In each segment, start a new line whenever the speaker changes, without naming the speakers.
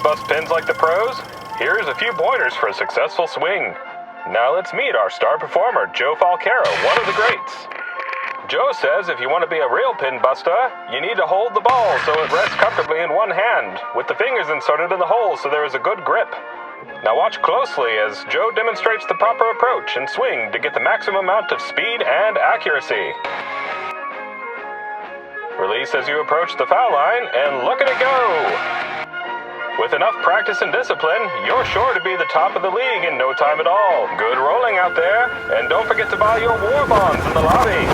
bust pins like the pros? Here's a few pointers for a successful swing. Now let's meet our star performer, Joe Falcaro, one of the greats. Joe says if you want to be a real pin buster, you need to hold the ball so it rests comfortably in one hand, with the fingers inserted in the hole so there is a good grip. Now watch closely as Joe demonstrates the proper approach and swing to get the maximum amount of speed and accuracy. Release as you approach the foul line, and look at it go! With enough practice and discipline, you're sure to be the top of the league in no time at all. Good rolling out there, and don't forget to buy your war bonds in the lobby.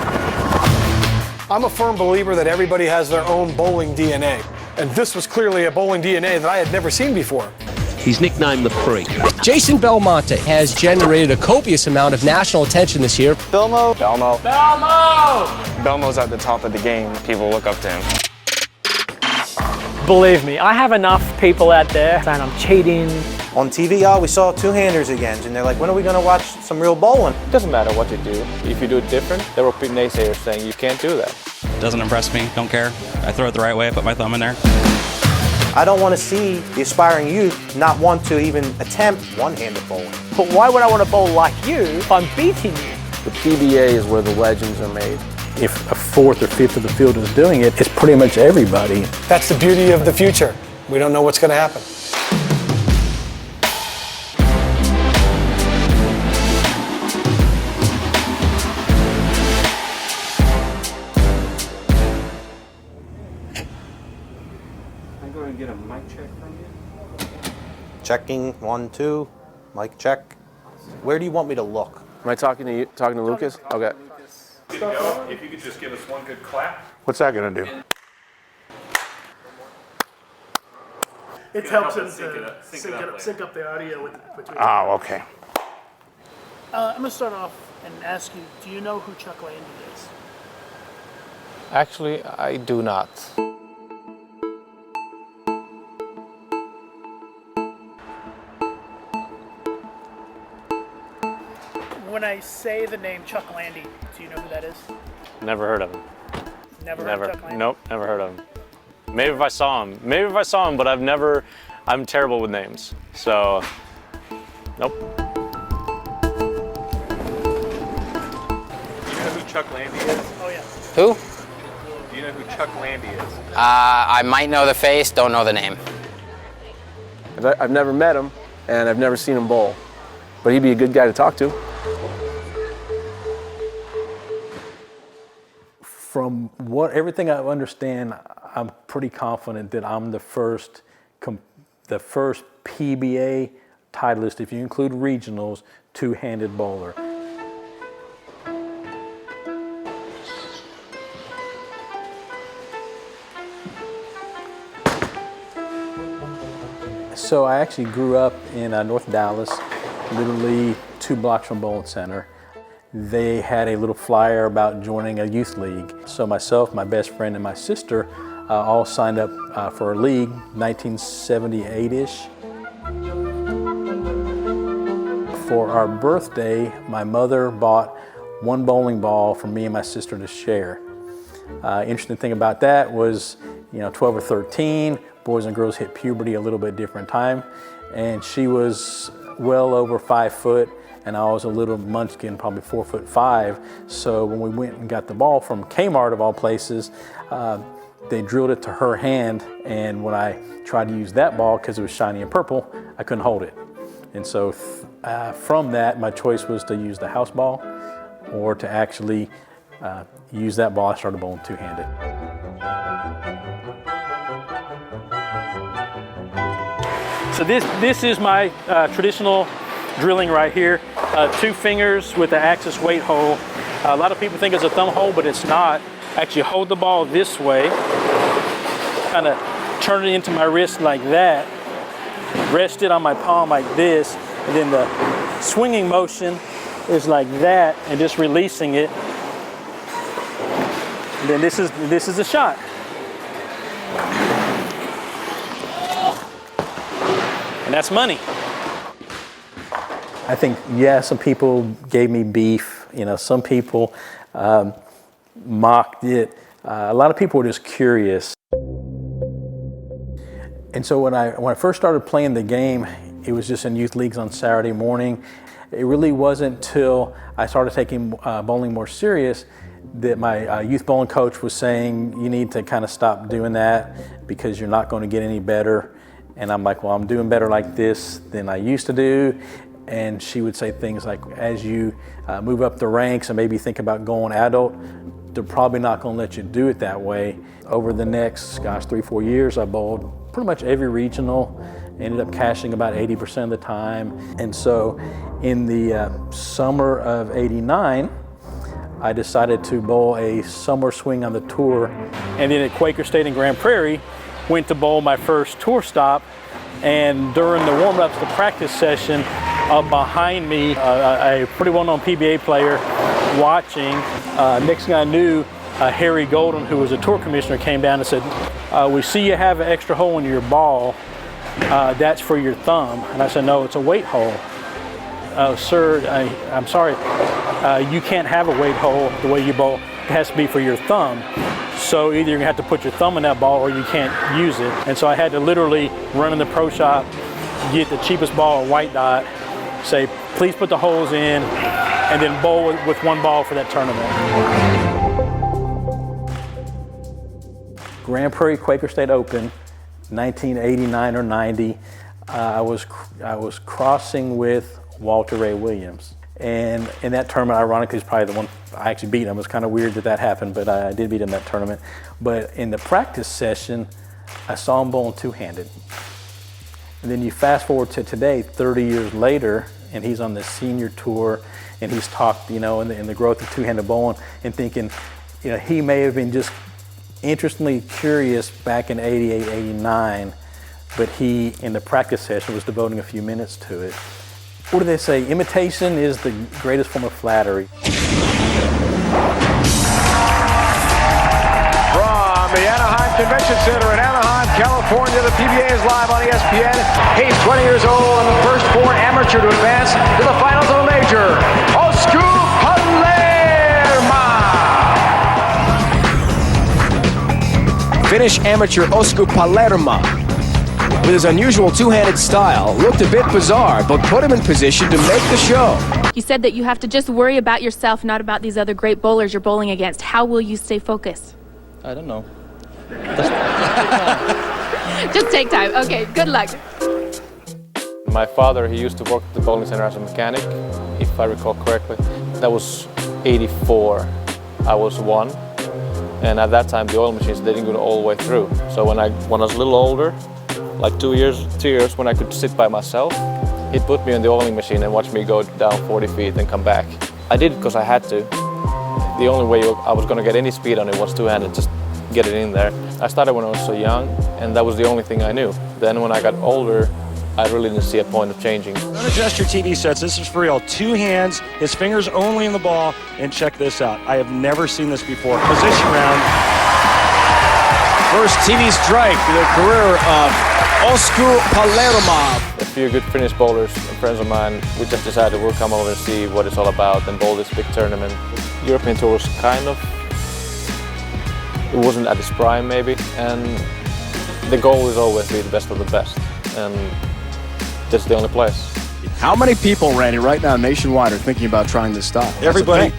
I'm a firm believer that everybody has their own bowling DNA, and this was clearly a bowling DNA that I had never seen before.
He's nicknamed the Freak.
Jason Belmonte has generated a copious amount of national attention this year.
Belmo.
Belmo's at the top of the game. People look up to him.
Believe me, I have enough people out there saying I'm cheating.
On TV, we saw two-handers again, and they're like, when are we going to watch some real bowling?
It doesn't matter what you do. If you do it different, there will be naysayers saying you can't do that.
Doesn't impress me, don't care. I throw it the right way, I put my thumb in there.
I don't want to see the aspiring youth not want to even attempt one-handed bowling.
But why would I want to bowl like you if I'm beating you?
The PBA is where the legends are made.
If a fourth or fifth of the field is doing it, it's pretty much everybody.
That's the beauty of the future. We don't know what's going to happen.
I'm going to get a mic check from you.
Checking, 1, 2, mic check. Where do you want me to look?
Am I talking to you? Talking to Lucas? Okay.
If you could just give us one good clap.
What's that going to do?
It helps him to sync up the audio between.
Oh, okay.
I'm going to start off and ask you, do you know who Chuck Landy is?
Actually, I do not.
When I say the name Chuck Landy, do you know who that is?
Never heard of him.
Never heard of Chuck Landy?
Nope, never heard of him. Maybe if I saw him. But I'm terrible with names. So, nope.
Do you know who Chuck Landy is?
Oh, yeah.
Who?
Do you know who Chuck Landy is?
I might know the face, don't know the name.
I've never met him, and I've never seen him bowl. But he'd be a good guy to talk to.
From everything I understand, I'm pretty confident that I'm the first PBA titleist, if you include regionals, two-handed bowler. So I actually grew up in North Dallas, literally 2 blocks from Bowling Center. They had a little flyer about joining a youth league. So myself, my best friend, and my sister all signed up for a league, 1978-ish. For our birthday, my mother bought 1 bowling ball for me and my sister to share. Interesting thing about that was, 12 or 13, boys and girls hit puberty a little bit different time, and she was well over 5 foot, and I was a little munchkin, probably 4'5". So when we went and got the ball from Kmart of all places, they drilled it to her hand, and when I tried to use that ball, because it was shiny and purple, I couldn't hold it. And so from that, my choice was to use the house ball or to actually use that ball. I started bowling two-handed.
So this is my traditional drilling right here. 2 fingers with the axis weight hole. A lot of people think it's a thumb hole, but it's not. Actually hold the ball this way, kind of turn it into my wrist like that, rest it on my palm like this, and then the swinging motion is like that, and just releasing it. And then this is the shot. And that's money.
I think, some people gave me beef. Some people mocked it. A lot of people were just curious. And so when I first started playing the game, it was just in youth leagues on Saturday morning. It really wasn't till I started taking bowling more serious that my youth bowling coach was saying, you need to kind of stop doing that because you're not going to get any better. And I'm like, well, I'm doing better like this than I used to do. And she would say things like, as you move up the ranks and maybe think about going adult, they're probably not going to let you do it that way. Over the next, 3-4 years, I bowled pretty much every regional, ended up cashing about 80% of the time. And so in the summer of '89, I decided to bowl a summer swing on the tour.
And then at Quaker State in Grand Prairie, went to bowl my first tour stop. And during the warm-ups, the practice session, behind me, a pretty well-known PBA player watching. Next thing I knew, Harry Golden, who was a tour commissioner, came down and said, we see you have an extra hole in your ball. That's for your thumb. And I said, no, it's a weight hole. Sir, I'm sorry, you can't have a weight hole the way you bowl. It has to be for your thumb. So either you're gonna have to put your thumb in that ball or you can't use it. And so I had to literally run in the pro shop, get the cheapest ball, a white dot, say, please put the holes in, and then bowl with one ball for that tournament.
Grand Prairie Quaker State Open, 1989 or 90, I was crossing with Walter Ray Williams. And in that tournament, ironically, is probably the one I actually beat him. It was kind of weird that happened, but I did beat him that tournament. But in the practice session, I saw him bowling two-handed. And then you fast forward to today, 30 years later, and he's on the senior tour, and he's talked, in the growth of two-handed bowling, and thinking, he may have been just interestingly curious back in '88, '89, but he, in the practice session, was devoting a few minutes to it. What do they say? Imitation is the greatest form of flattery.
From the Anaheim Convention Center in Anaheim, California, the PBA is live on ESPN. He's 20 years old and the first foreign amateur to advance to the finals of a major. Osku Palermaa!
Finnish amateur Osku Palermaa, with his unusual two-handed style, looked a bit bizarre, but put him in position to make the show.
You said that you have to just worry about yourself, not about these other great bowlers you're bowling against. How will you stay focused?
I don't know.
Just take time. Okay, good luck.
My father, he used to work at the bowling center as a mechanic, if I recall correctly. That was '84. I was 1. And at that time, the oil machines, they didn't go all the way through. So when I was a little older, like 2 years when I could sit by myself, he'd put me on the oiling machine and watch me go down 40 feet and come back. I did it because I had to. The only way I was going to get any speed on it was two-handed, just get it in there. I started when I was so young, and that was the only thing I knew. Then when I got older, I really didn't see a point of changing.
Don't adjust your TV sets, this is for real. 2 hands, his fingers only in the ball, and check this out. I have never seen this before. Position round.
First TV strike in the career of Osku Palermaa.
A few good Finnish bowlers and friends of mine, we just decided we'll come over and see what it's all about and bowl this big tournament. European Tour was it wasn't at its prime maybe, and the goal is always to be the best of the best, and that's the only place.
How many people, Randy, right now nationwide are thinking about trying this style?
Everybody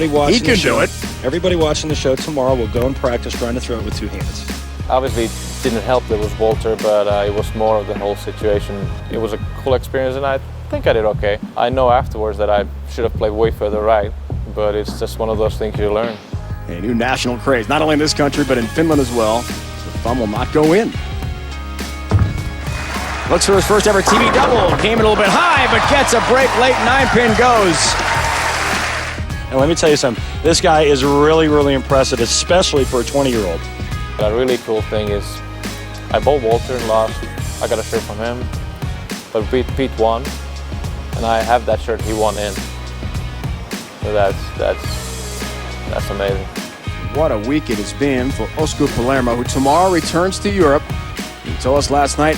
watching
he can do it.
Everybody watching the show tomorrow will go and practice trying to throw it with 2 hands.
Obviously, it didn't help there was Walter, but it was more of the whole situation. It was a cool experience, and I think I did okay. I know afterwards that I should have played way further right, but it's just one of those things you learn.
A new national craze, not only in this country, but in Finland as well. The thumb will not go in. Looks for his first ever TV double. Came in a little bit high, but gets a break late. 9-pin goes.
And let me tell you something. This guy is really, really impressive, especially for a 20-year-old.
A really cool thing is I bowled Walter and lost. I got a shirt from him, but Pete won, and I have that shirt he won in. So that's amazing.
What a week it has been for Osku Palermaa, who tomorrow returns to Europe. He told us last night,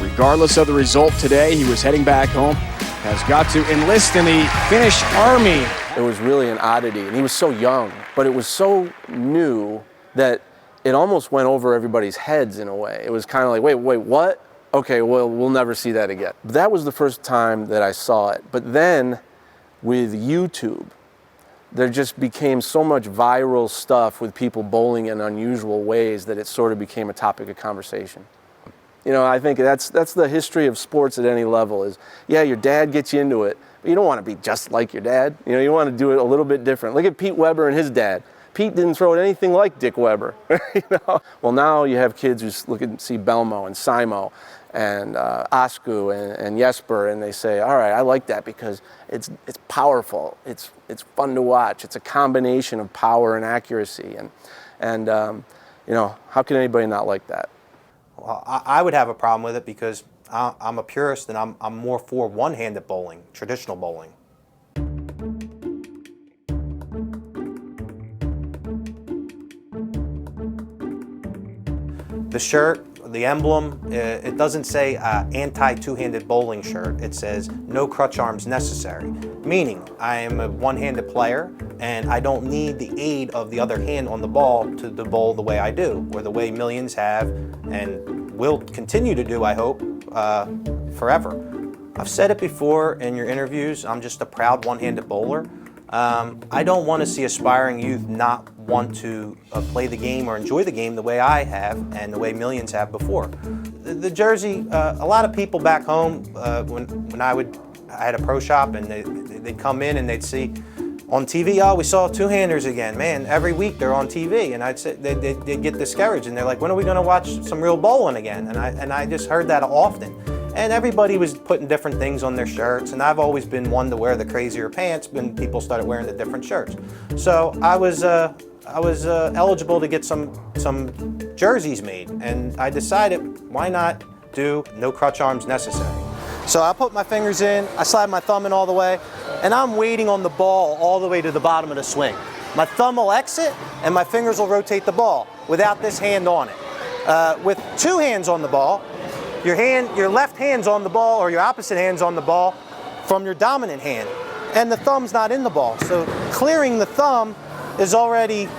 regardless of the result today, he was heading back home, has got to enlist in the Finnish army.
It was really an oddity, and he was so young, but it was so new that it almost went over everybody's heads in a way. It was kind of like, wait, what? Okay, well, we'll never see that again. That was the first time that I saw it. But then with YouTube, there just became so much viral stuff with people bowling in unusual ways that it sort of became a topic of conversation. You know, I think that's the history of sports at any level is, yeah, your dad gets you into it, but you don't want to be just like your dad. You know, you want to do it a little bit different. Look at Pete Weber and his dad. Pete didn't throw it anything like Dick Weber. You know? Well, now you have kids who look and see Belmo and Simo and Osku and Jesper, and they say, all right, I like that because it's powerful, it's fun to watch, it's a combination of power and accuracy, and you know, how can anybody not like that?
Well, I would have a problem with it because I'm a purist and I'm more for one-handed bowling, traditional bowling. The shirt, the emblem, it doesn't say anti-two-handed bowling shirt. It says no crutch arms necessary, meaning I am a one-handed player and I don't need the aid of the other hand on the ball to bowl the way I do, or the way millions have and will continue to do, I hope, forever. I've said it before in your interviews, I'm just a proud one-handed bowler. I don't want to see aspiring youth not want to play the game or enjoy the game the way I have and the way millions have before. The jersey, a lot of people back home, when I had a pro shop and they'd come in and they'd see on TV, oh, we saw two-handers again. Man, every week they're on TV, and I'd say they'd get discouraged, and they're like, when are we going to watch some real bowling again? And I just heard that often. And everybody was putting different things on their shirts, and I've always been one to wear the crazier pants when people started wearing the different shirts. So I was eligible to get some jerseys made, and I decided, why not do no crutch arms necessary? So I put my fingers in, I slide my thumb in all the way, and I'm waiting on the ball all the way to the bottom of the swing. My thumb will exit, and my fingers will rotate the ball without this hand on it. With two hands on the ball, your left hand's on the ball, or your opposite hand's on the ball from your dominant hand, and the thumb's not in the ball. So clearing the thumb is already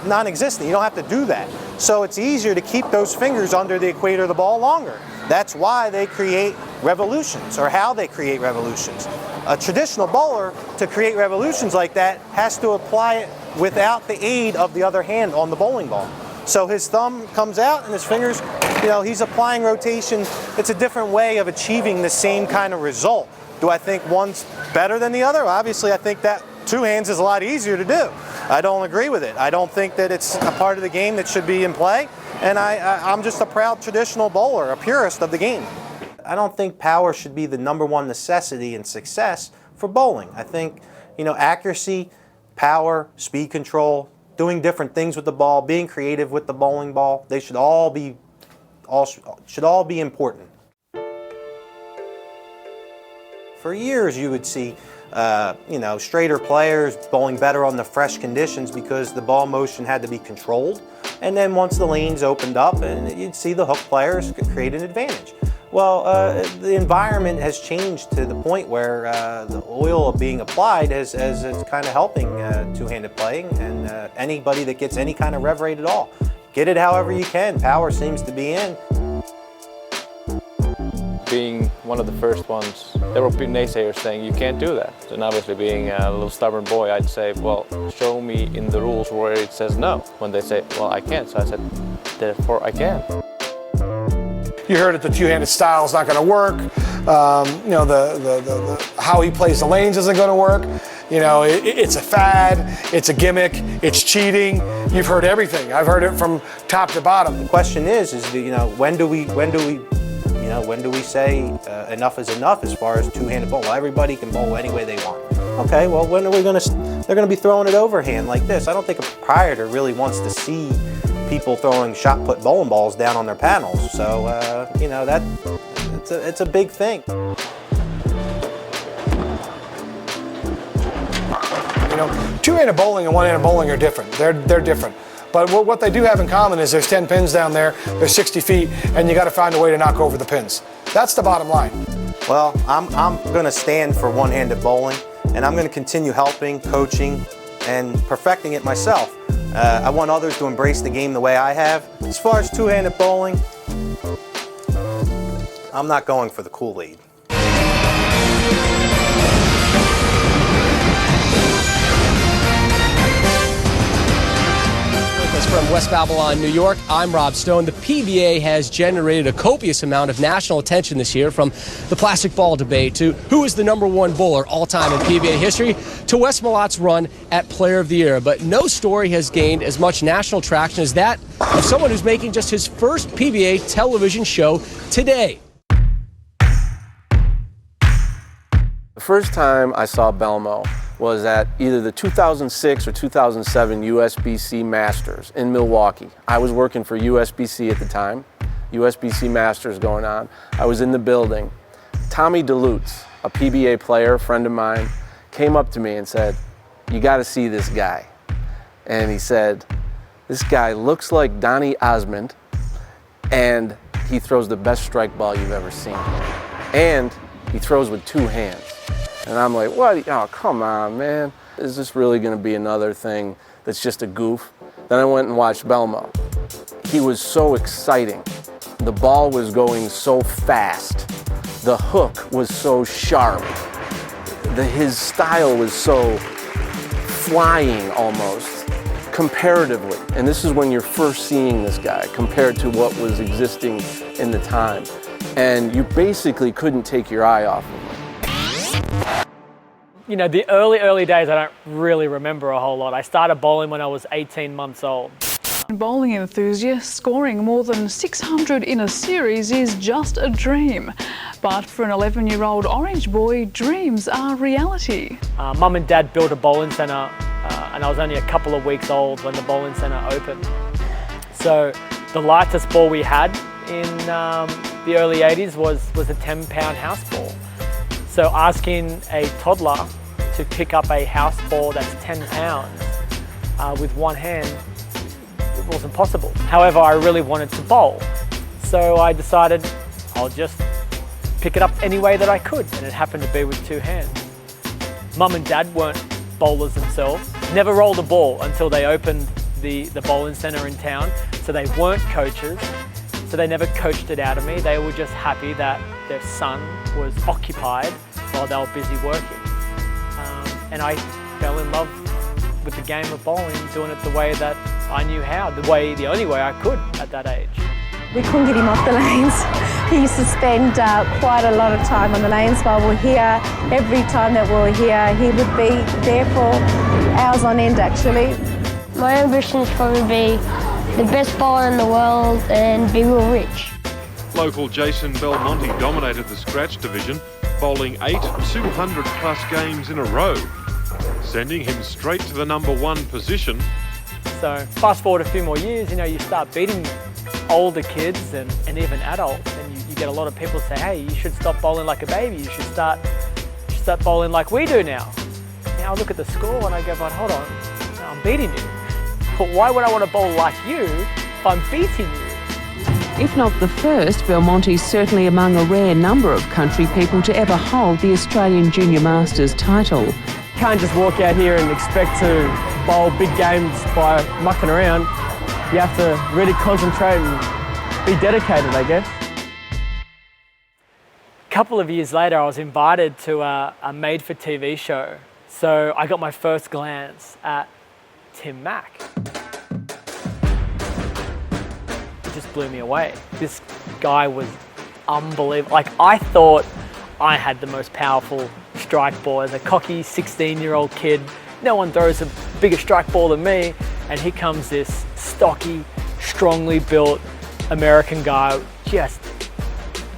non-existent. You don't have to do that. So it's easier to keep those fingers under the equator of the ball longer. That's why they create revolutions, or how they create revolutions. A traditional bowler, to create revolutions like that, has to apply it without the aid of the other hand on the bowling ball. So his thumb comes out and his fingers, you know, he's applying rotation. It's a different way of achieving the same kind of result. Do I think one's better than the other? Obviously, I think that two hands is a lot easier to do. I don't agree with it. I don't think that it's a part of the game that should be in play. And I'm just a proud traditional bowler, a purist of the game. I don't think power should be the #1 necessity in success for bowling. I think, you know, accuracy, power, speed control, doing different things with the ball, being creative with the bowling ball, they should all be important. For years you would see you know, straighter players bowling better on the fresh conditions because the ball motion had to be controlled. And then once the lanes opened up, and you'd see the hook players create an advantage. Well, the environment has changed to the point where the oil being applied is kind of helping two-handed playing, and anybody that gets any kind of rev rate at all, get it however you can. Power seems to be in.
Being one of the first ones, there were naysayers saying you can't do that. And obviously being a little stubborn boy, I'd say, well, show me in the rules where it says no. When they say, well, I can't. So I said, therefore I can.
You heard it, the two-handed style is not going to work. You know, the how he plays the lanes isn't going to work. You know, it's a fad, it's a gimmick, it's cheating. You've heard everything. I've heard it from top to bottom.
The question is, you know, when do we say enough is enough as far as two-handed bowl? Well, everybody can bowl any way they want. Okay, well, when are we going to? They're going to be throwing it overhand like this. I don't think a proprietor really wants to see people throwing shot-put bowling balls down on their panels. So, you know, it's a big thing.
You know, two-handed bowling and one-handed bowling are different. They're different. But what they do have in common is there's 10 pins down there, there's 60 feet, and you got to find a way to knock over the pins. That's the bottom line.
Well, I'm going to stand for one-handed bowling, and I'm going to continue helping, coaching, and perfecting it myself. I want others to embrace the game the way I have. As far as two-handed bowling, I'm not going for the Kool-Aid.
From West Babylon, New York, I'm Rob Stone. The PBA has generated a copious amount of national attention this year, from the plastic ball debate to who is the #1 bowler all-time in PBA history to Wes Malotte's run at Player of the Year. But no story has gained as much national traction as that of someone who's making just his first PBA television show today.
The first time I saw Belmo was at either the 2006 or 2007 USBC Masters in Milwaukee. I was working for USBC at the time, USBC Masters going on. I was in the building. Tommy DeLutz, a PBA player, a friend of mine, came up to me and said, "You got to see this guy." And he said, "This guy looks like Donny Osmond, and he throws the best strike ball you've ever seen. And he throws with two hands." And I'm like, what? Oh, come on, man. Is this really going to be another thing that's just a goof? Then I went and watched Belmo. He was so exciting. The ball was going so fast. The hook was so sharp. His style was so flying almost, comparatively. And this is when you're first seeing this guy compared to what was existing in the time. And you basically couldn't take your eye off him.
You know, the early days I don't really remember a whole lot. I started bowling when I was 18 months old.
Bowling enthusiast, scoring more than 600 in a series is just a dream. But for an 11-year-old Orange boy, dreams are reality.
Mum and Dad built a bowling centre and I was only a couple of weeks old when the bowling centre opened. So the lightest ball we had in the early 80s was a 10-pound house ball. So asking a toddler to pick up a house ball that's 10 pounds with one hand, it wasn't possible. However, I really wanted to bowl. So I decided I'll just pick it up any way that I could, and it happened to be with two hands. Mum and Dad weren't bowlers themselves, never rolled a ball until they opened the bowling centre in town, so they weren't coaches. So they never coached it out of me. They were just happy that their son was occupied while they were busy working. And I fell in love with the game of bowling, doing it the way that I knew how, the only way I could at that age.
We couldn't get him off the lanes. He used to spend quite a lot of time on the lanes while we're here. Every time that we're here, he would be there for hours on end, actually.
My ambition is probably be the best bowler in the world and be real rich.
Local Jason Belmonte dominated the scratch division, bowling 8 200-plus games in a row, sending him straight to the #1 position.
So fast forward a few more years, you know, you start beating older kids and even adults, and you get a lot of people say, hey, you should stop bowling like a baby, you should start bowling like we do now. Now I look at the score and I go, but hold on, I'm beating you. But why would I want to bowl like you if I'm beating you?
If not the first, Belmonte's certainly among a rare number of country people to ever hold the Australian Junior Masters title.
Can't just walk out here and expect to bowl big games by mucking around. You have to really concentrate and be dedicated, I guess.
A couple of years later, I was invited to a made-for-TV show. So I got my first glance at Tim Mack. It just blew me away. This guy was unbelievable. Like, I thought I had the most powerful strike ball as a cocky 16-year-old kid. No one throws a bigger strike ball than me. And here comes this stocky, strongly built American guy, just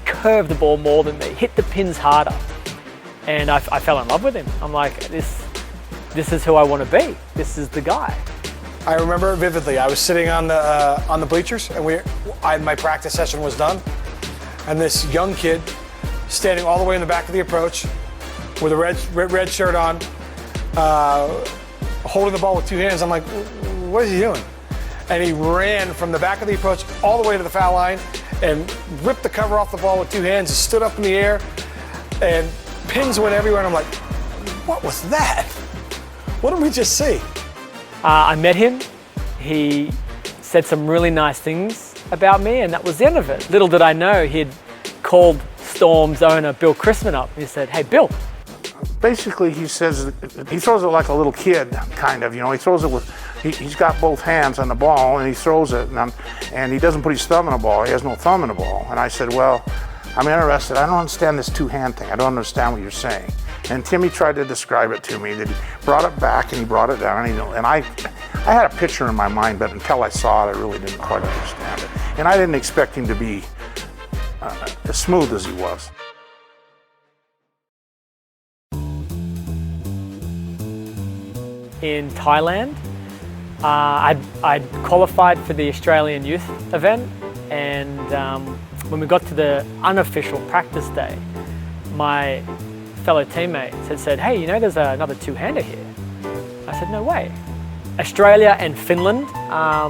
curved the ball more than me, hit the pins harder. And I fell in love with him. I'm like, this is who I want to be. This is the guy.
I remember it vividly. I was sitting on the bleachers, and my practice session was done, and this young kid standing all the way in the back of the approach with a red shirt on, holding the ball with two hands. I'm like, what is he doing? And he ran from the back of the approach all the way to the foul line and ripped the cover off the ball with two hands and stood up in the air, and pins went everywhere. And I'm like, what was that? What did we just see?
I met him he said some really nice things about me, and that was the end of it. Little did I know he'd called Storm's owner, Bill Chrisman, up. He said, "Hey, Bill."
Basically, he says, he throws it like a little kid, kind of, you know, he throws it with, he's got both hands on the ball and he throws it and he doesn't put his thumb in the ball, he has no thumb in the ball. And I said, well, I'm interested, I don't understand this two-hand thing, I don't understand what you're saying. And Timmy tried to describe it to me, that he brought it back and he brought it down, and I had a picture in my mind, but until I saw it, I really didn't quite understand it. And I didn't expect him to be as smooth as he was.
In Thailand, I'd qualified for the Australian youth event, and when we got to the unofficial practice day, my fellow teammates had said, "Hey, you know, there's another two-hander here." I said, "No way." Australia and Finland,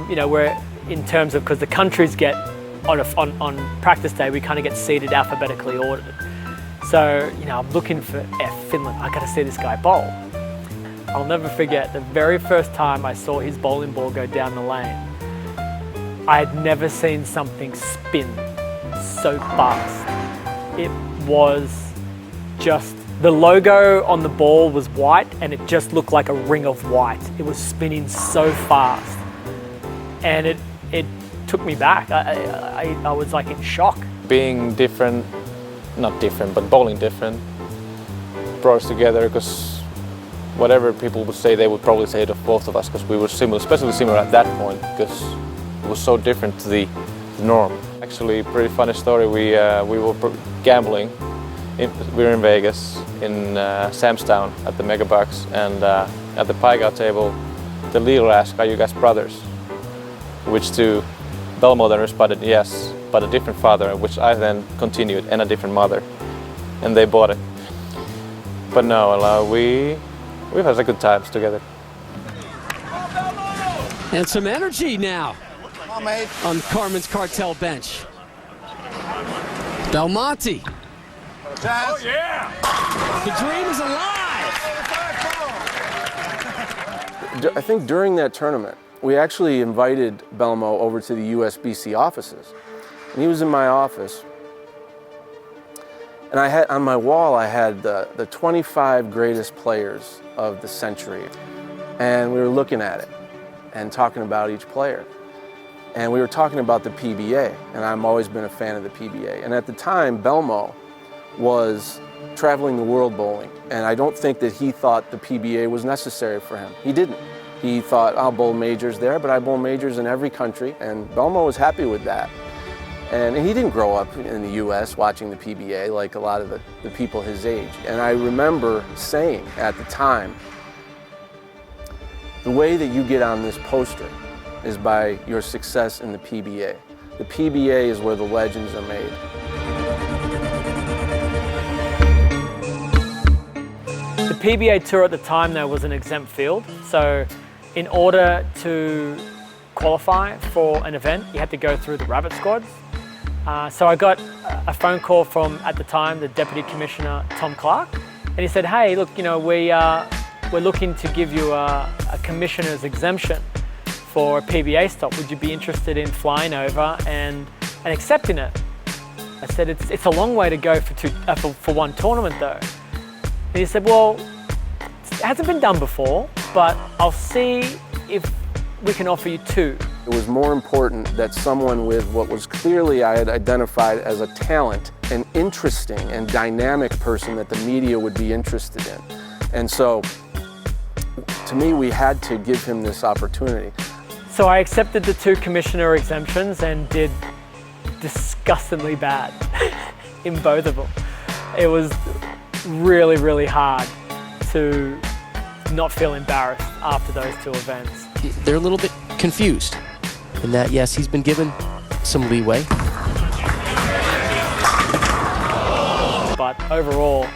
you know, we're in terms of, because the countries get on practice day, we kind of get seated alphabetically ordered. So, you know, I'm looking for Finland. I got to see this guy bowl. I'll never forget the very first time I saw his bowling ball go down the lane. I had never seen something spin so fast. It was just, the logo on the ball was white and it just looked like a ring of white. It was spinning so fast. And it took me back. I was like in shock.
Being different, not different, but bowling different, brought us together, because whatever people would say, they would probably say to both of us, because we were similar, especially similar at that point, because it was so different to the norm. Actually, pretty funny story. We were gambling. We were in Vegas, in Samstown at the Megabucks, and at the pie-out table, the leader asked, "Are you guys brothers?" Which to Belmo then responded, "Yes, but a different father," which I then continued, "and a different mother," and they bought it. But no, we've had some good times together.
And some energy now on Carmen's Cartel bench. Belmonte.
Oh, yeah!
The dream is alive!
I think during that tournament, we actually invited Belmo over to the USBC offices. And he was in my office. And I had, on my wall, I had the 25 greatest players of the century. And we were looking at it and talking about each player. And we were talking about the PBA, and I've always been a fan of the PBA. And at the time, Belmo was traveling the world bowling, and I don't think that he thought the PBA was necessary for him. He didn't. He thought, I'll bowl majors there, but I bowl majors in every country, and Belmo was happy with that. And he didn't grow up in the US watching the PBA like a lot of the people his age. And I remember saying at the time, the way that you get on this poster is by your success in the PBA. The PBA is where the legends are made.
The PBA Tour at the time, though, was an exempt field. So in order to qualify for an event, you had to go through the rabbit squads. So I got a phone call from, at the time, the Deputy Commissioner, Tom Clark. And he said, "Hey, look, you know, we're looking to give you a commissioner's exemption for a PBA stop. Would you be interested in flying over and accepting it?" I said, it's a long way to go for one tournament, though. And he said, "Well, it hasn't been done before, but I'll see if we can offer you two."
It was more important that someone with what was clearly I had identified as a talent, an interesting and dynamic person that the media would be interested in. And so, to me, we had to give him this opportunity.
So I accepted the two commissioner exemptions and did disgustingly bad in both of them. It was really, really hard to not feel embarrassed after those two events.
They're a little bit confused in that, yes, he's been given some leeway.
But overall,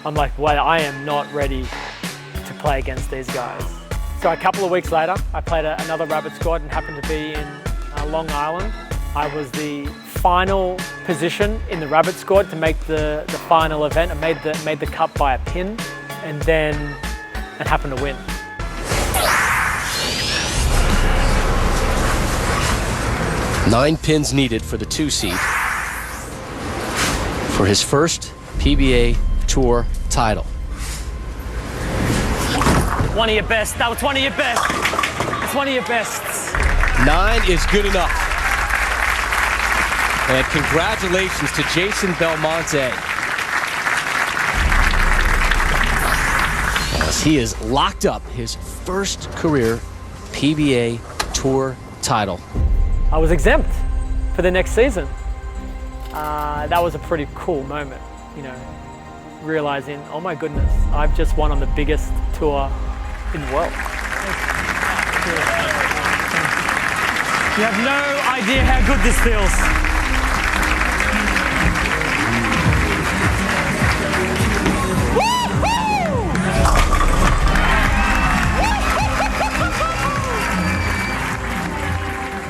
I'm like, well, I am not ready to play against these guys. So a couple of weeks later, I played another rabbit squad and happened to be in Long Island. I was the final position in the rabbit squad to make the final event. I made the cut by a pin, and then it happened to win.
9 pins needed for the 2 seed for his first PBA Tour title.
One of your best. That was one of your best. It's one of your bests.
9 is good enough. And congratulations to Jason Belmonte, as he has locked up his first career PBA Tour title.
I was exempt for the next season. That was a pretty cool moment, you know, realizing, oh my goodness, I've just won on the biggest tour in the world. You have no idea how good this feels.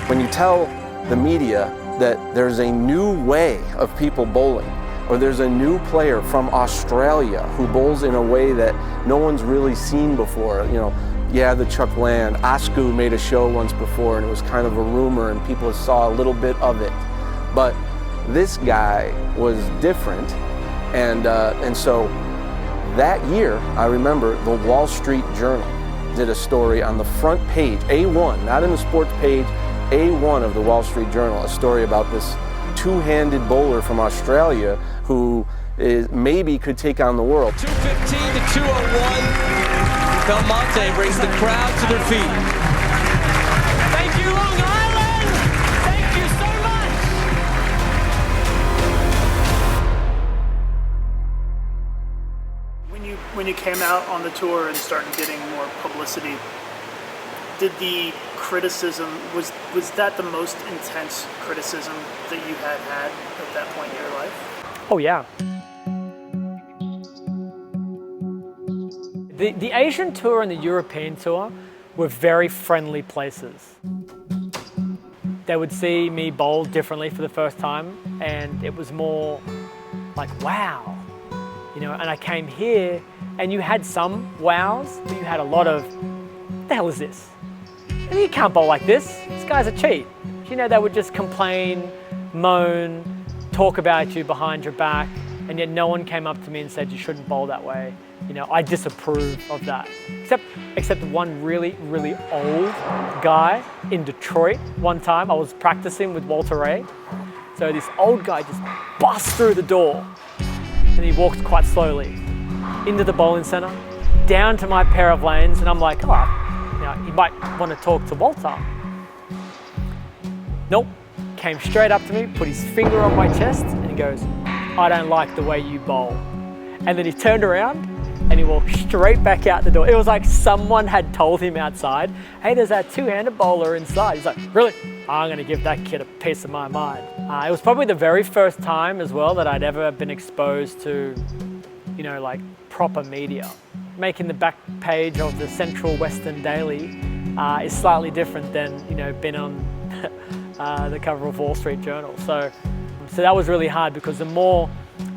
When you tell the media that there's a new way of people bowling, or there's a new player from Australia who bowls in a way that no one's really seen before, you know, yeah, the Chuck Land, Osku made a show once before and it was kind of a rumor and people saw a little bit of it. But this guy was different, and so that year, I remember the Wall Street Journal did a story on the front page, A1, not in the sports page, A1 of the Wall Street Journal, a story about this two-handed bowler from Australia who maybe could take on the world.
215 to 201. Belmonte brings the crowd to their feet.
Thank you, Long Island! Thank you so much!
When you came out on the tour and started getting more publicity, did the criticism, was that the most intense criticism that you had at that point in your life?
Oh yeah. The Asian tour and the European tour were very friendly places. They would see me bowl differently for the first time, and it was more like, wow. You know, and I came here and you had some wows, but you had a lot of, what the hell is this? And you can't bowl like this. This guy's a cheat. You know, they would just complain, moan, talk about you behind your back, and yet no one came up to me and said you shouldn't bowl that way. You know, I disapprove of that. Except one really, really old guy in Detroit one time. I was practicing with Walter Ray. So this old guy just busts through the door and he walks quite slowly into the bowling center, down to my pair of lanes, and I'm like, oh, you know, you might want to talk to Walter. Nope, came straight up to me, put his finger on my chest, and he goes, I don't like the way you bowl. And then he turned around and he walked straight back out the door. It was like someone had told him outside, hey, there's that two-handed bowler inside. He's like, really? I'm gonna give that kid a piece of my mind. It was probably the very first time as well that I'd ever been exposed to, you know, like proper media. Making the back page of the Central Western Daily is slightly different than, you know, being on the cover of Wall Street Journal. So that was really hard because the more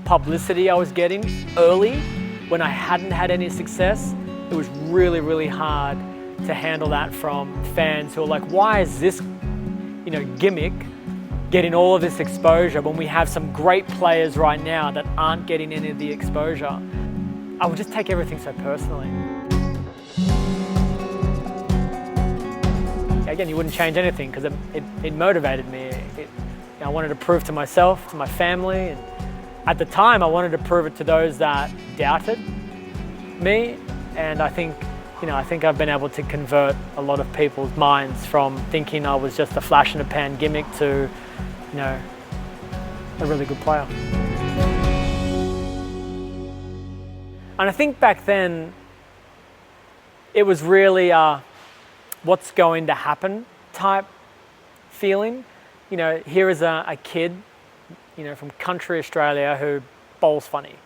publicity I was getting early, when I hadn't had any success, it was really, really hard to handle that from fans who are like, why is this, you know, gimmick getting all of this exposure when we have some great players right now that aren't getting any of the exposure? I would just take everything so personally. Again, you wouldn't change anything because it motivated me. I wanted to prove to myself, to my family, and at the time I wanted to prove it to those that doubted me. And I think I've been able to convert a lot of people's minds from thinking I was just a flash in the pan gimmick to, you know, a really good player. And I think back then, it was really what's going to happen type feeling. You know, here is a kid, you know, from country Australia who bowls funny.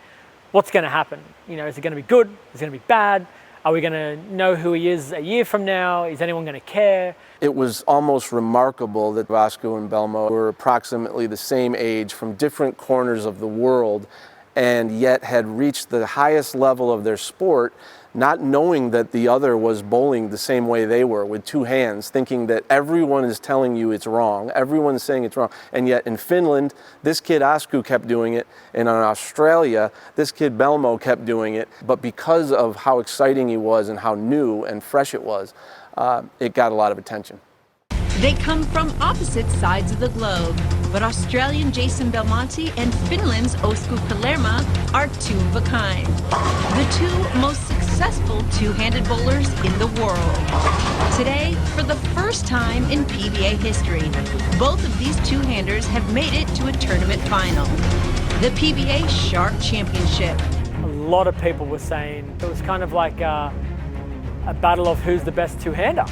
What's going to happen? You know, is it going to be good? Is it going to be bad? Are we going to know who he is a year from now? Is anyone going to care?
It was almost remarkable that Osku and Belmo were approximately the same age from different corners of the world and yet had reached the highest level of their sport not knowing that the other was bowling the same way they were, with two hands, thinking that everyone is telling you it's wrong, everyone's saying it's wrong. And yet in Finland, this kid Osku kept doing it, and in Australia, this kid Belmo kept doing it. But because of how exciting he was and how new and fresh it was, it got a lot of attention.
They come from opposite sides of the globe, but Australian Jason Belmonte and Finland's Osku Palermaa are two of a kind. The two most successful two-handed bowlers in the world. Today, for the first time in PBA history, both of these two-handers have made it to a tournament final. The PBA Shark Championship.
A lot of people were saying it was kind of like a battle of who's the best two-hander.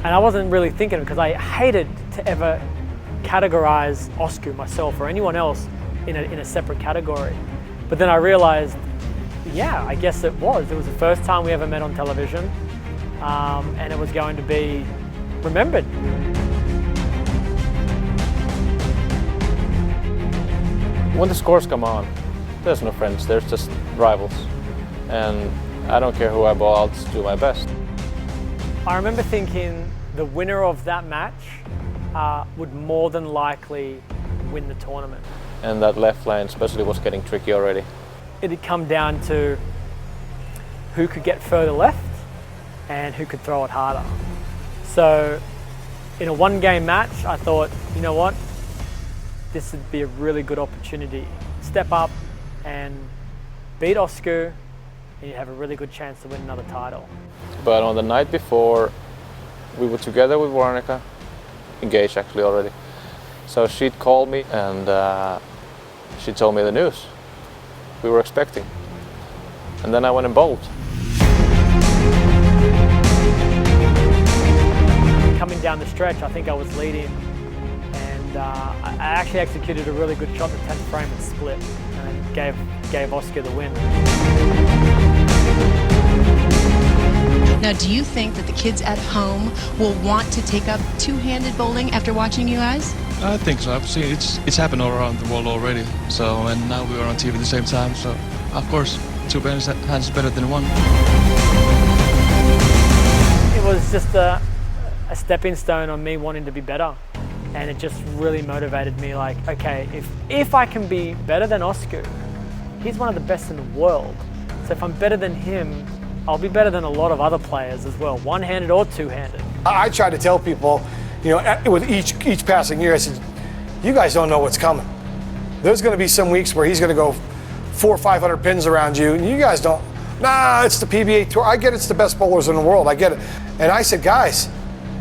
And I wasn't really thinking because I hated to ever categorize Osku, myself, or anyone else in a separate category. But then I realized, yeah, I guess it was. It was the first time we ever met on television, and it was going to be remembered.
When the scores come on, there's no friends, there's just rivals. And I don't care who I bowl, I'll just do my best.
I remember thinking the winner of that match would more than likely win the tournament.
And that left lane especially was getting tricky already.
It had come down to who could get further left and who could throw it harder. So in a one-game match, I thought, you know what? This would be a really good opportunity. Step up and beat Osku, and you have a really good chance to win another title.
But on the night before, we were together with Veronica, engaged actually already. So she'd called me and she told me the news we were expecting. And then I went and bowled.
Coming down the stretch, I think I was leading, and I actually executed a really good shot in the 10th frame and split, and gave Osku the win.
Now, do you think that the kids at home will want to take up two-handed bowling after watching you guys?
I think so. I've seen it's happened all around the world already. So, and now we are on TV at the same time. So, of course, two hands is better than one.
It was just a stepping stone on me wanting to be better, and it just really motivated me. Like, okay, if I can be better than Osku, he's one of the best in the world. So if I'm better than him, I'll be better than a lot of other players as well, one-handed or two-handed.
I try to tell people, you know, with each passing year, I said, you guys don't know what's coming. There's going to be some weeks where he's going to go 400 or 500 pins around you, and you guys don't. Nah, it's the PBA Tour. I get it's the best bowlers in the world. I get it. And I said, guys,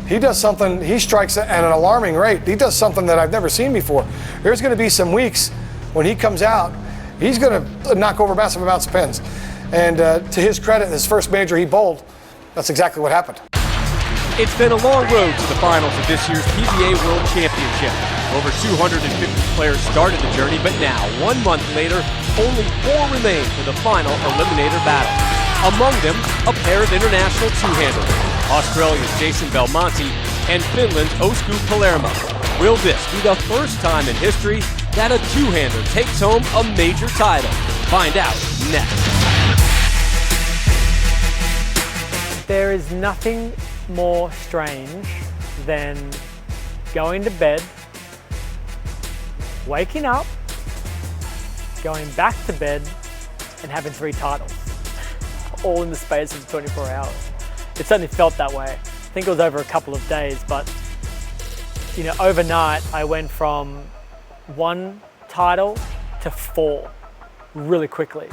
he does something. He strikes at an alarming rate. He does something that I've never seen before. There's going to be some weeks when he comes out, he's going to knock over massive amounts of pins. And to his credit, his first major he bowled, that's exactly what happened.
It's been a long road to the finals of this year's PBA World Championship. Over 250 players started the journey, but now, 1 month later, only 4 remain for the final eliminator battle. Among them, a pair of international two-handers, Australia's Jason Belmonte and Finland's Osku Palermaa. Will this be the first time in history that a two-hander takes home a major title? Find out next.
There is nothing more strange than going to bed, waking up, going back to bed, and having 3 titles, all in the space of 24 hours. It certainly felt that way. I think it was over a couple of days, but you know, overnight I went from 1 title to 4 really quickly.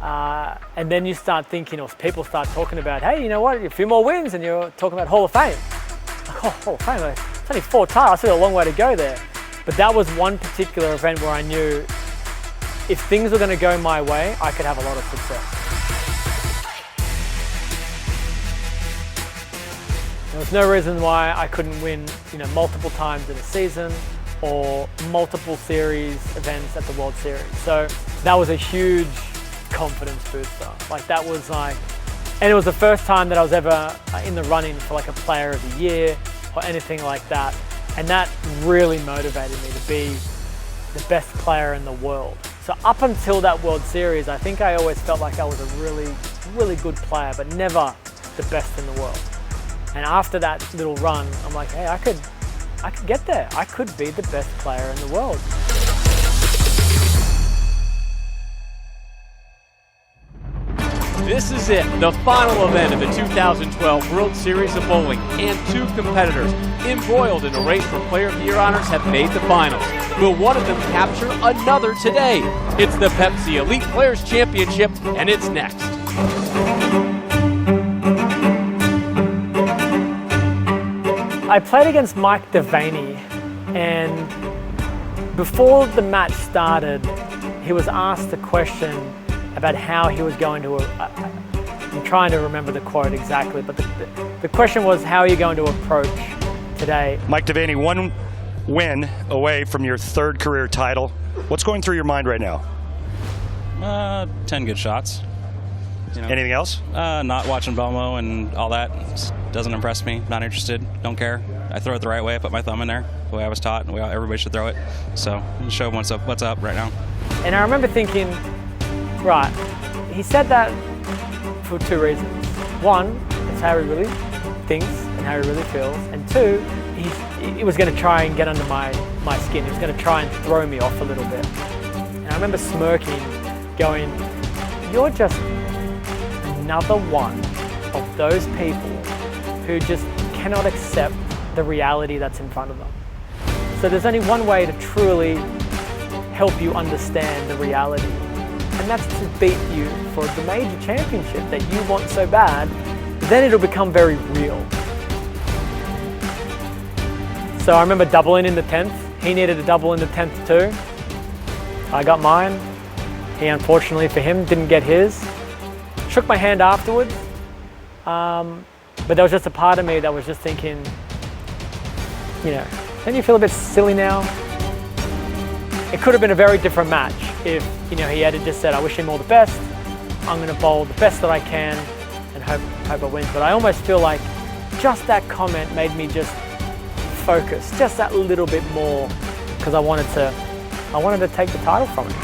And then you start thinking, or people start talking about, hey, you know what, a few more wins and you're talking about Hall of Fame. Like, oh, Hall of Fame, it's only 4 titles, I still got a long way to go there. But that was one particular event where I knew if things were going to go my way, I could have a lot of success. There was no reason why I couldn't win, you know, multiple times in a season or multiple series events at the World Series. So that was a huge confidence booster. Like that was like, and it was the first time that I was ever in the running for like a player of the year or anything like that. And that really motivated me to be the best player in the world. So up until that World Series, I think I always felt like I was a really really good player, but never the best in the world. And after that little run, I'm like, hey, I could get there. I could be the best player in the world.
This is it, the final event of the 2012 World Series of Bowling, and two competitors embroiled in a race for Player of the Year honors have made the finals. Will one of them capture another today? It's the Pepsi Elite Players Championship, and it's next.
I played against Mike Devaney, and before the match started, he was asked a question about how he was going to, I'm trying to remember the quote exactly, but the question was, how are you going to approach today?
Mike Devaney, one win away from your third career title. What's going through your mind right now?
10 good shots. You know,
anything else?
Not watching Belmo and all that. Just doesn't impress me. Not interested. Don't care. I throw it the right way. I put my thumb in there, the way I was taught, and the way everybody should throw it. So show them what's up right now.
And I remember thinking, right, he said that for two reasons. One, it's how he really thinks and how he really feels. And two, he was going to try and get under my skin. He was going to try and throw me off a little bit. And I remember smirking, going, you're just another one of those people who just cannot accept the reality that's in front of them. So there's only one way to truly help you understand the reality, and that's to beat you for the major championship that you want so bad. Then it'll become very real. So I remember doubling in the 10th. He needed a double in the 10th too. I got mine. He, unfortunately for him, didn't get his. Shook my hand afterwards, but there was just a part of me that was just thinking, you know, don't you feel a bit silly now? It could have been a very different match if, you know, he had just said, I wish him all the best, I'm going to bowl the best that I can and hope I win. But I almost feel like just that comment made me just focus just that little bit more, because I wanted to take the title from him.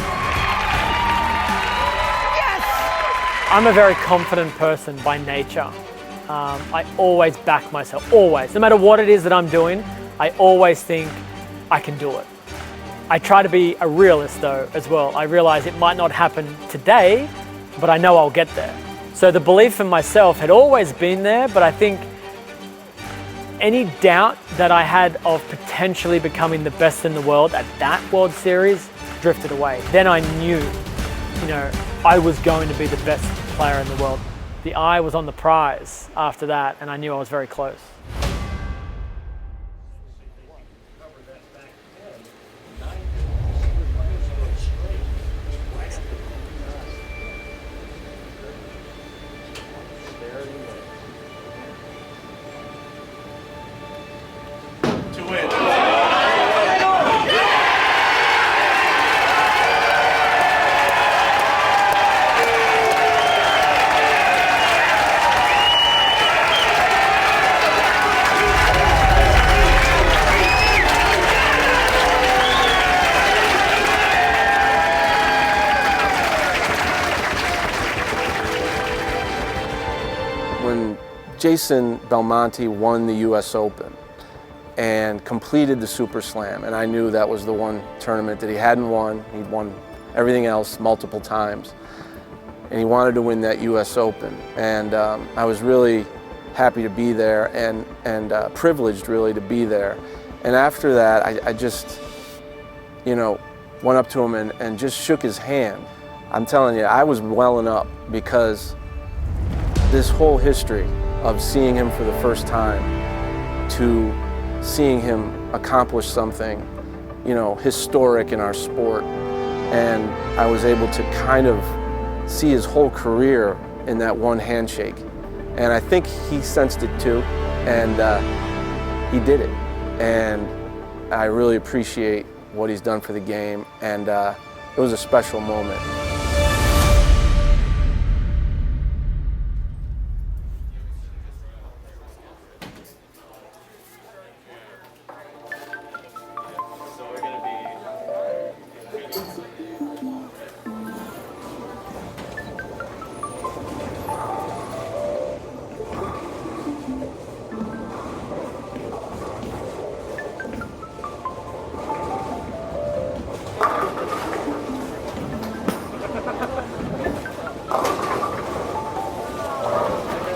I'm a very confident person by nature. I always back myself, always. No matter what it is that I'm doing, I always think I can do it. I try to be a realist though as well. I realize it might not happen today, but I know I'll get there. So the belief in myself had always been there, but I think any doubt that I had of potentially becoming the best in the world at that World Series drifted away. Then I knew, you know, I was going to be the best player in the world. The eye was on the prize after that, and I knew I was very close.
When Jason Belmonte won the US Open and completed the Super Slam, and I knew that was the one tournament that he hadn't won. He'd won everything else multiple times, and he wanted to win that US Open. And I was really happy to be there and privileged really to be there. And after that, I just, you know, went up to him and just shook his hand. I'm telling you, I was welling up, because this whole history of seeing him for the first time to seeing him accomplish something, you know, historic in our sport. And I was able to kind of see his whole career in that one handshake. And I think he sensed it too, and he did it. And I really appreciate what he's done for the game, and it was a special moment.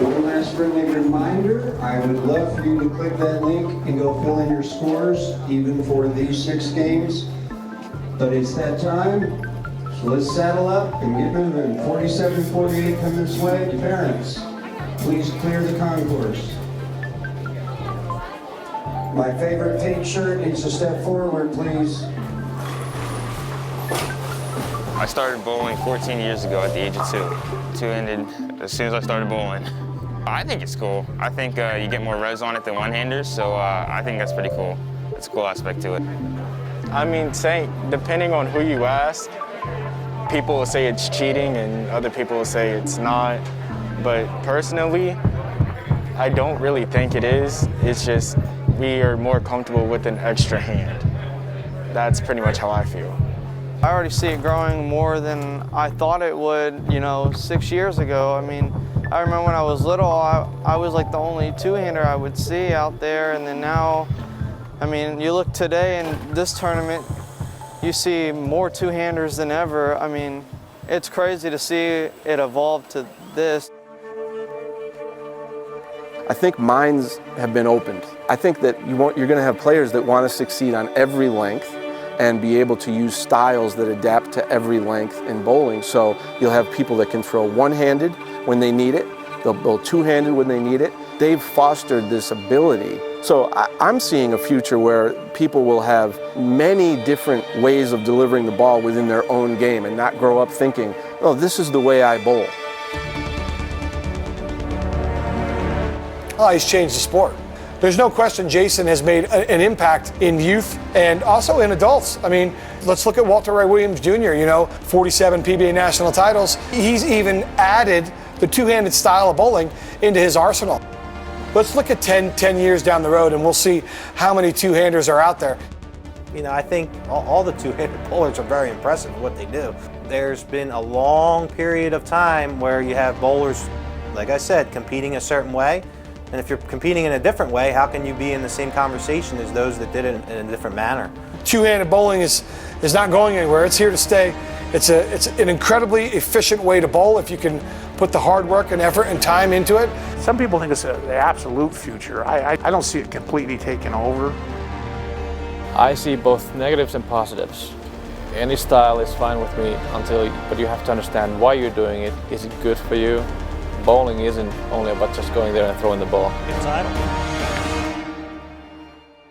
One last friendly reminder, I would love for you to click that link and go fill in your scores, even for these 6 games. But it's that time, so let's saddle up and get moving. 47-48 come this way. Parents, please clear the concourse. My favorite pink shirt needs to step forward, please.
I started bowling 14 years ago at the age of 2. Two-handed as soon as I started bowling. I think it's cool. I think you get more revs on it than one-handers, so I think that's pretty cool. It's a cool aspect to it.
I mean, depending on who you ask, people will say it's cheating and other people will say it's not. But personally, I don't really think it is. It's just we are more comfortable with an extra hand. That's pretty much how I feel.
I already see it growing more than I thought it would, 6 years ago. I mean, I remember when I was little, I was like the only two-hander I would see out there, and then now, I mean, you look today in this tournament, you see more two-handers than ever. I mean, it's crazy to see it evolve to this.
I think minds have been opened. I think that you're going to have players that want to succeed on every length and be able to use styles that adapt to every length in bowling. So you'll have people that can throw one-handed when they need it. They'll bowl two-handed when they need it. They've fostered this ability. So I'm seeing a future where people will have many different ways of delivering the ball within their own game and not grow up thinking, oh, this is the way I bowl.
Oh, he's changed the sport. There's no question Jason has made an impact in youth and also in adults. I mean, let's look at Walter Ray Williams Jr., 47 PBA national titles. He's even added the two-handed style of bowling into his arsenal. Let's look at 10 years down the road and we'll see how many two-handers are out there.
I think all the two-handed bowlers are very impressive at what they do. There's been a long period of time where you have bowlers, like I said, competing a certain way. And if you're competing in a different way, how can you be in the same conversation as those that did it in a different manner?
Two-handed bowling is not going anywhere. It's here to stay. It's an incredibly efficient way to bowl if you can put the hard work and effort and time into it.
Some people think it's the absolute future. I don't see it completely taking over.
I see both negatives and positives. Any style is fine with me but you have to understand why you're doing it. Is it good for you? Bowling isn't only about just going there and throwing the ball.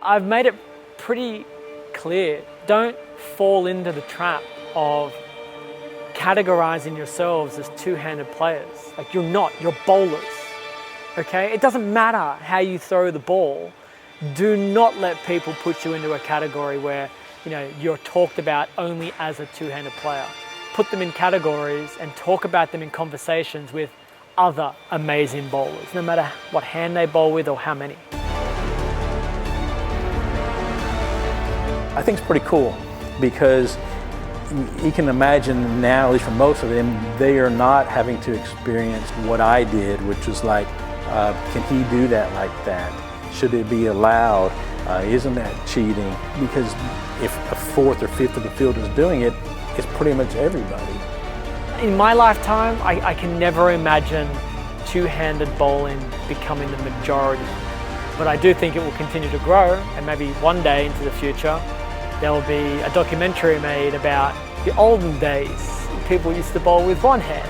I've made it pretty clear. Don't fall into the trap of categorizing yourselves as two-handed players. Like, you're not, you're bowlers, okay? It doesn't matter how you throw the ball. Do not let people put you into a category where, you're talked about only as a two-handed player. Put them in categories and talk about them in conversations with other amazing bowlers, no matter what hand they bowl with or how many.
I think it's pretty cool because you can imagine now, at least for most of them, they are not having to experience what I did, which was like, can he do that like that? Should it be allowed? Isn't that cheating? Because if a fourth or fifth of the field is doing it, it's pretty much everybody.
In my lifetime, I can never imagine two-handed bowling becoming the majority. But I do think it will continue to grow, and maybe one day into the future, there will be a documentary made about the olden days. People used to bowl with one hand.